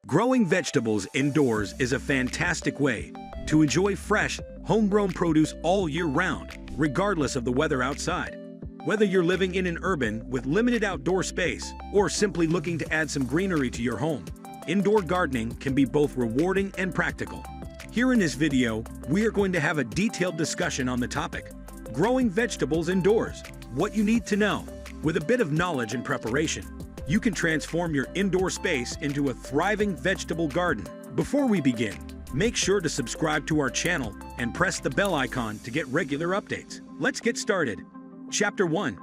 Growing vegetables indoors is a fantastic way to enjoy fresh, homegrown produce all year round, regardless of the weather outside. Whether you're living in an urban with limited outdoor space or simply looking to add some greenery to your home, indoor gardening can be both rewarding and practical. Here in this video, we are going to have a detailed discussion on the topic, growing vegetables indoors, what you need to know. With a bit of knowledge and preparation, you can transform your indoor space into a thriving vegetable garden. Before we begin, make sure to subscribe to our channel and press the bell icon to get regular updates. Let's get started. Chapter 1.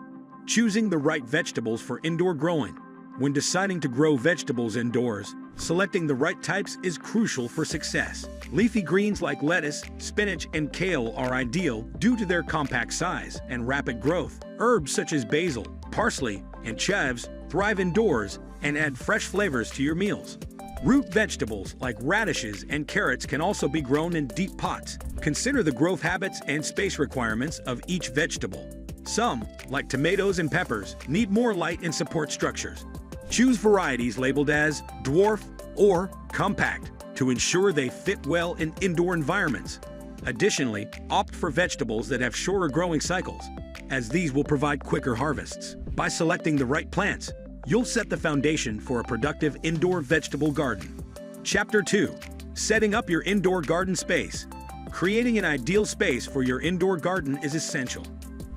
Choosing the right vegetables for indoor growing. When deciding to grow vegetables indoors, selecting the right types is crucial for success. Leafy greens like lettuce, spinach, and kale are ideal due to their compact size and rapid growth. Herbs such as basil, parsley, and chives thrive indoors and add fresh flavors to your meals. Root vegetables like radishes and carrots can also be grown in deep pots. Consider the growth habits and space requirements of each vegetable. Some, like tomatoes and peppers, need more light and support structures. Choose varieties labeled as dwarf or compact to ensure they fit well in indoor environments. Additionally, opt for vegetables that have shorter growing cycles, as these will provide quicker harvests. By selecting the right plants, you'll set the foundation for a productive indoor vegetable garden. Chapter 2. Setting up your indoor garden space. Creating an ideal space for your indoor garden is essential.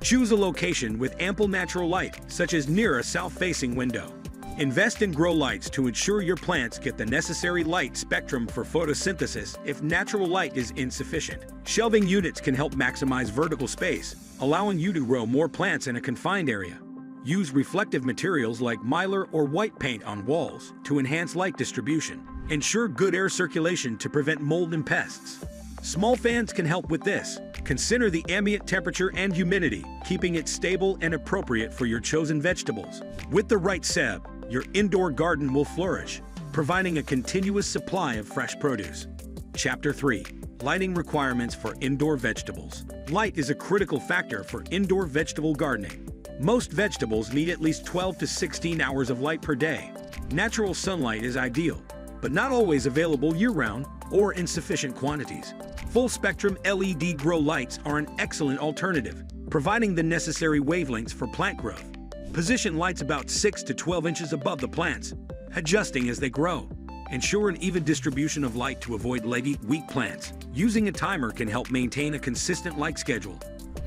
Choose a location with ample natural light, such as near a south-facing window. Invest in grow lights to ensure your plants get the necessary light spectrum for photosynthesis if natural light is insufficient. Shelving units can help maximize vertical space, allowing you to grow more plants in a confined area. Use reflective materials like mylar or white paint on walls to enhance light distribution. Ensure good air circulation to prevent mold and pests. Small fans can help with this. Consider the ambient temperature and humidity, keeping it stable and appropriate for your chosen vegetables. With the right setup, your indoor garden will flourish, providing a continuous supply of fresh produce. Chapter 3. Lighting requirements for indoor vegetables. Light is a critical factor for indoor vegetable gardening. Most vegetables need at least 12 to 16 hours of light per day. Natural sunlight is ideal, but not always available year-round or in sufficient quantities. Full-spectrum LED grow lights are an excellent alternative, providing the necessary wavelengths for plant growth. Position lights about 6 to 12 inches above the plants, adjusting as they grow. Ensure an even distribution of light to avoid leggy, weak plants. Using a timer can help maintain a consistent light schedule.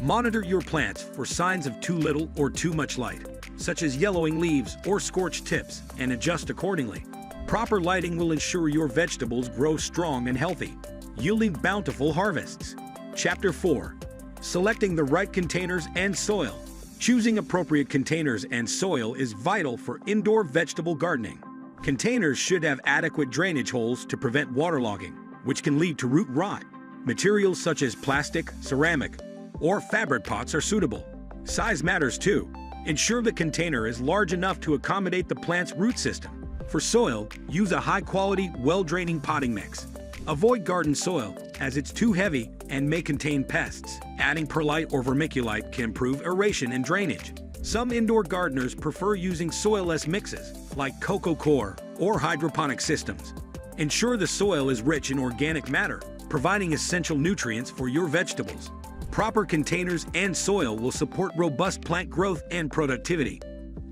Monitor your plants for signs of too little or too much light, such as yellowing leaves or scorched tips, and adjust accordingly. Proper lighting will ensure your vegetables grow strong and healthy, yielding bountiful harvests. Chapter 4. Selecting the right containers and soil. Choosing appropriate containers and soil is vital for indoor vegetable gardening. Containers should have adequate drainage holes to prevent waterlogging, which can lead to root rot. Materials such as plastic, ceramic, or fabric pots are suitable. Size matters too. Ensure the container is large enough to accommodate the plant's root system. For soil, use a high-quality, well-draining potting mix. Avoid garden soil, as it's too heavy and may contain pests. Adding perlite or vermiculite can improve aeration and drainage. Some indoor gardeners prefer using soilless mixes, like coco coir or hydroponic systems. Ensure the soil is rich in organic matter, providing essential nutrients for your vegetables. Proper containers and soil will support robust plant growth and productivity.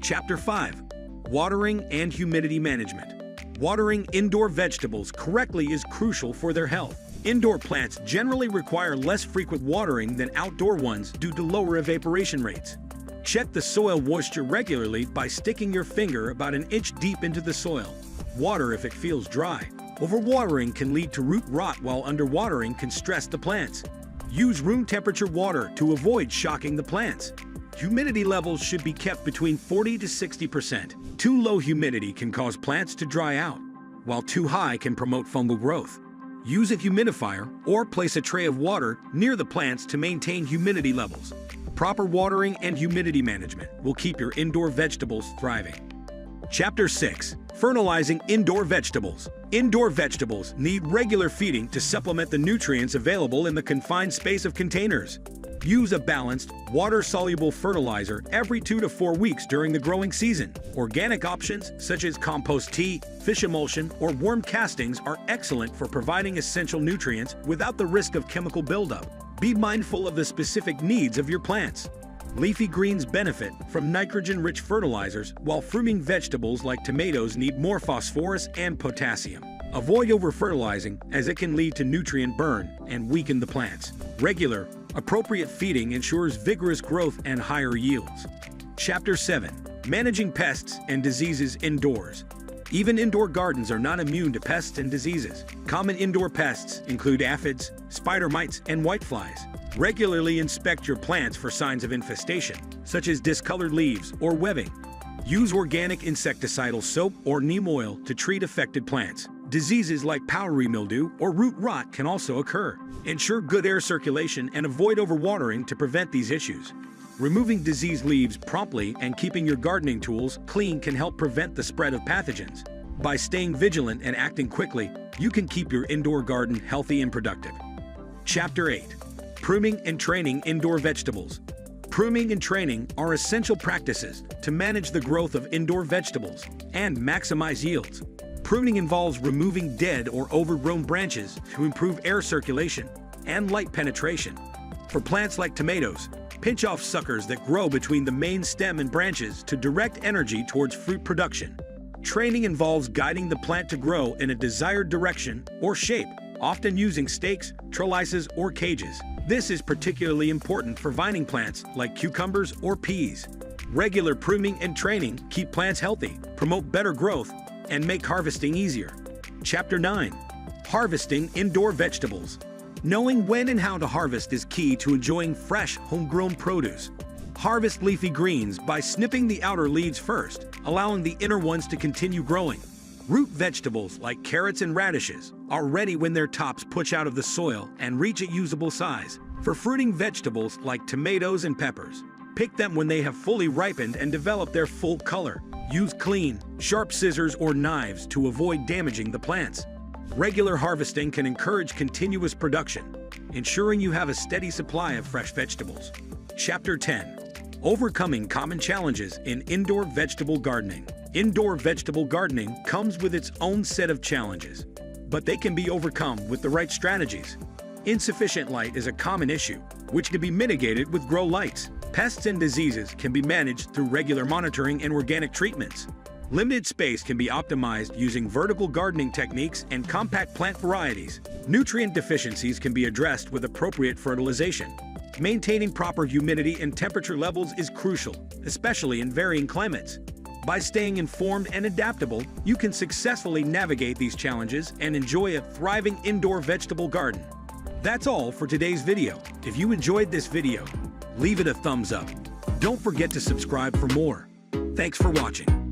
Chapter 5. Watering and humidity management. Watering indoor vegetables correctly is crucial for their health. Indoor plants generally require less frequent watering than outdoor ones due to lower evaporation rates. Check the soil moisture regularly by sticking your finger about an inch deep into the soil. Water if it feels dry. Overwatering can lead to root rot, while underwatering can stress the plants. Use room temperature water to avoid shocking the plants. Humidity levels should be kept between 40 to 60%. Too low humidity can cause plants to dry out, while too high can promote fungal growth. Use a humidifier or place a tray of water near the plants to maintain humidity levels. Proper watering and humidity management will keep your indoor vegetables thriving. Chapter 6. Fertilizing indoor vegetables. Indoor vegetables need regular feeding to supplement the nutrients available in the confined space of containers. Use a balanced, water-soluble fertilizer every 2 to 4 weeks during the growing season. Organic options such as compost tea, fish emulsion, or worm castings are excellent for providing essential nutrients without the risk of chemical buildup. Be mindful of the specific needs of your plants. Leafy greens benefit from nitrogen-rich fertilizers, while fruiting vegetables like tomatoes need more phosphorus and potassium. Avoid over-fertilizing, as it can lead to nutrient burn and weaken the plants. Regular, appropriate feeding ensures vigorous growth and higher yields. Chapter 7. Managing Pests and Diseases Indoors. Even indoor gardens are not immune to pests and diseases. Common indoor pests include aphids, spider mites, and whiteflies. Regularly inspect your plants for signs of infestation, such as discolored leaves or webbing. Use organic insecticidal soap or neem oil to treat affected plants. Diseases like powdery mildew or root rot can also occur. Ensure good air circulation and avoid overwatering to prevent these issues. Removing diseased leaves promptly and keeping your gardening tools clean can help prevent the spread of pathogens. By staying vigilant and acting quickly, you can keep your indoor garden healthy and productive. Chapter 8. Pruning and Training Indoor Vegetables. Pruning and training are essential practices to manage the growth of indoor vegetables and maximize yields. Pruning involves removing dead or overgrown branches to improve air circulation and light penetration. For plants like tomatoes, pinch off suckers that grow between the main stem and branches to direct energy towards fruit production. Training involves guiding the plant to grow in a desired direction or shape, often using stakes, trellises, or cages. This is particularly important for vining plants like cucumbers or peas. Regular pruning and training keep plants healthy, promote better growth, and make harvesting easier. Chapter 9. Harvesting Indoor Vegetables. Knowing when and how to harvest is key to enjoying fresh, homegrown produce. Harvest leafy greens by snipping the outer leaves first, allowing the inner ones to continue growing. Root vegetables like carrots and radishes are ready when their tops push out of the soil and reach a usable size. For fruiting vegetables like tomatoes and peppers, pick them when they have fully ripened and develop their full color. Use clean, sharp scissors or knives to avoid damaging the plants. Regular harvesting can encourage continuous production, ensuring you have a steady supply of fresh vegetables. Chapter 10. Overcoming Common Challenges in Indoor Vegetable Gardening. Indoor vegetable gardening comes with its own set of challenges, but they can be overcome with the right strategies. Insufficient light is a common issue, which can be mitigated with grow lights. Pests and diseases can be managed through regular monitoring and organic treatments. Limited space can be optimized using vertical gardening techniques and compact plant varieties. Nutrient deficiencies can be addressed with appropriate fertilization. Maintaining proper humidity and temperature levels is crucial, especially in varying climates. By staying informed and adaptable, you can successfully navigate these challenges and enjoy a thriving indoor vegetable garden. That's all for today's video. If you enjoyed this video, leave it a thumbs up. Don't forget to subscribe for more. Thanks for watching.